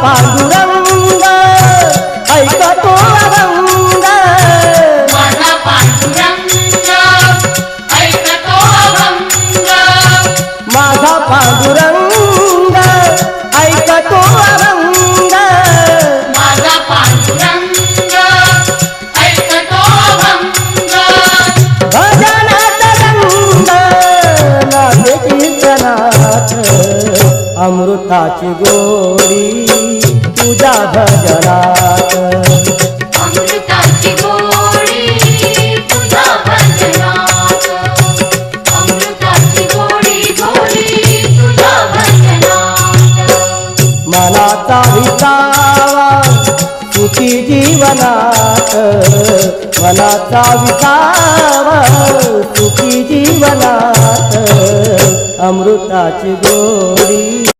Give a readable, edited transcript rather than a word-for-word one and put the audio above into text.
पांडुरंग ऐकतो अभंग, माझा पांडुरंग ऐकतो अभंग, माझा पांडुरंग ऐकतो अभंग, माझा पांडुरंग ऐकतो अभंग. भजनात रंग नाचे कीर्तनात, अमृताची गोडी तुझ्या भजनात, अमृताची गोडी तुझ्या भजनात, अमृताची गोडी गोडी तुझ्या भजनात. मनाचा विसावा सुखी जीवनात, मनाचा विसावा सुखी जीवनात, अमृताची गोडी